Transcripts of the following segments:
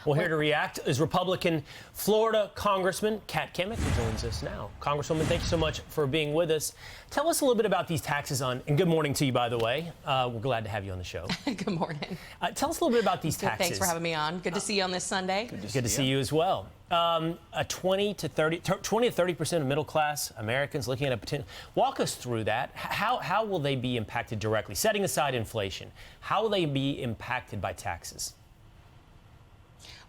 Well, here to react is Republican Florida Congressman Cammack, who joins us now. Congresswoman, thank you so much for being with us. Tell us a little bit about these taxes on, and good morning to you, by the way. We're glad to have you on the show. Good morning. Tell us a little bit about these taxes. Thanks for having me on. Good to see you on this Sunday. Good to see you as well. A 20 to 30% of middle-class Americans looking at a potential. Walk us through that. How will they be impacted directly? Setting aside inflation, how will they be impacted by taxes?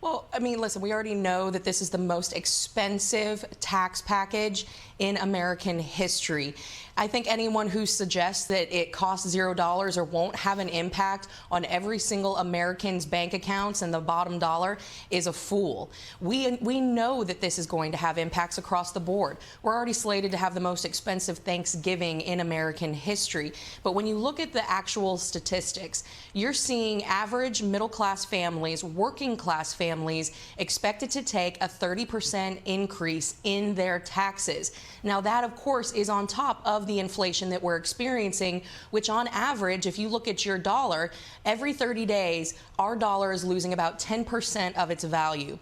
Well, I mean, listen, we already know that this is the most expensive tax package in American history. I think anyone who suggests that it costs $0 or won't have an impact on every single American's bank accounts and the bottom dollar is a fool. We know that this is going to have impacts across the board. We're already slated to have the most expensive Thanksgiving in American history. But when you look at the actual statistics, you're seeing average middle-class families, working-class families expected to take a 30% increase in their taxes. Now, that, of course, is on top of the inflation that we're experiencing, which on average, if you look at your dollar, every 30 days, our dollar is losing about 10% of its value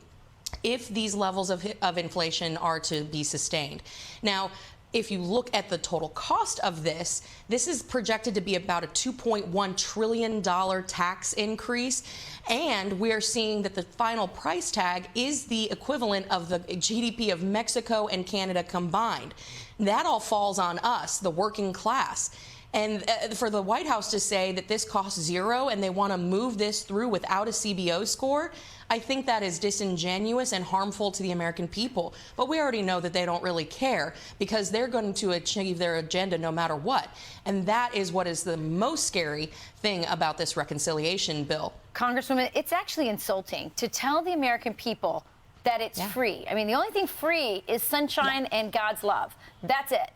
if these levels of inflation are to be sustained. Now, if you look at the total cost of this is projected to be about a $2.1 trillion tax increase. And we are seeing that the final price tag is the equivalent of the GDP of Mexico and Canada combined. That all falls on us, the working class. And for the White House to say that this costs zero and they want to move this through without a CBO score, I think that is disingenuous and harmful to the American people. But we already know that they don't really care because they're going to achieve their agenda no matter what. And that is what is the most scary thing about this reconciliation bill. Congresswoman, it's actually insulting to tell the American people that it's free. I mean, the only thing free is sunshine and God's love. That's it.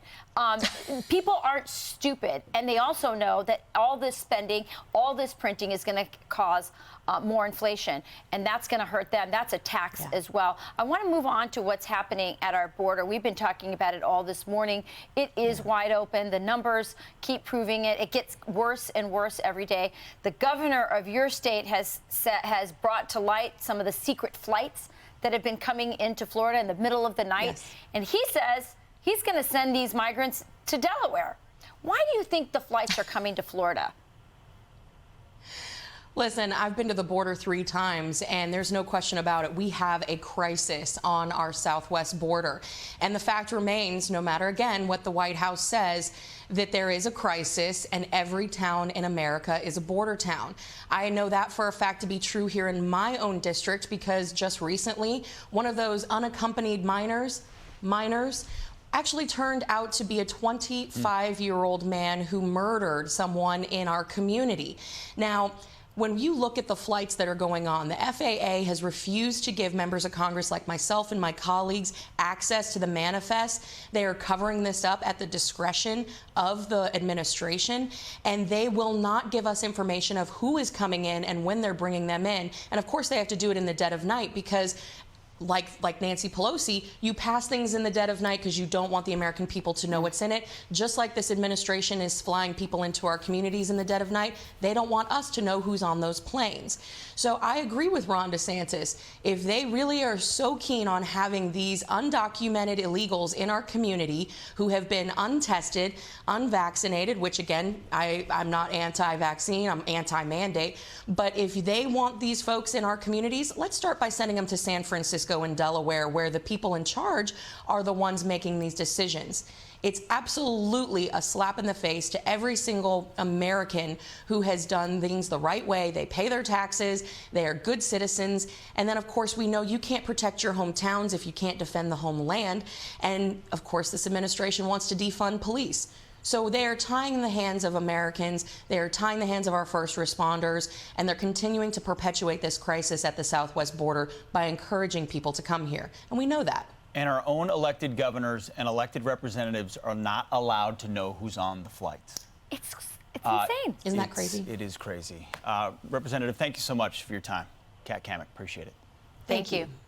People aren't stupid, and they also know that all this spending, all this printing is going to cause more inflation, and that's going to hurt them. That's a tax as well. I want to move on to what's happening at our border. We've been talking about it all this morning. It is wide open. The numbers keep proving it. It gets worse and worse every day. The governor of your state has brought to light some of the secret flights that have been coming into Florida in the middle of the night. And he says he's going to send these migrants to Delaware. Why do you think the flights are coming to Florida? Listen, I've been to the border 3 times, and there's no question about it. We have a crisis on our southwest border. And the fact remains, no matter, again, what the White House says, that there is a crisis, and every town in America is a border town. I know that for a fact to be true here in my own district because just recently, one of those unaccompanied minors actually turned out to be a 25-year-old man who murdered someone in our community. Now, when you look at the flights that are going on, the FAA has refused to give members of Congress like myself and my colleagues access to the manifest. They are covering this up at the discretion of the administration, and they will not give us information of who is coming in and when they're bringing them in. And of course, they have to do it in the dead of night because like Nancy Pelosi, you pass things in the dead of night because you don't want the American people to know what's in it. Just like this administration is flying people into our communities in the dead of night, they don't want us to know who's on those planes. So I agree with Ron DeSantis. If they really are so keen on having these undocumented illegals in our community who have been untested, unvaccinated, which again, I'm not anti-vaccine, I'm anti-mandate, but if they want these folks in our communities, let's start by sending them to San Francisco and Delaware, where the people in charge are the ones making these decisions. It's absolutely a slap in the face to every single American who has done things the right way. They pay their taxes, they are good citizens, and then of course we know you can't protect your hometowns if you can't defend the homeland, and of course this administration wants to defund police. So they are tying the hands of Americans, they are tying the hands of our first responders, and they're continuing to perpetuate this crisis at the southwest border by encouraging people to come here. And we know that. And our own elected governors and elected representatives are not allowed to know who's on the flights. It's insane. Isn't that crazy? It is crazy. Representative, thank you so much for your time. Cammack, appreciate it. Thank you.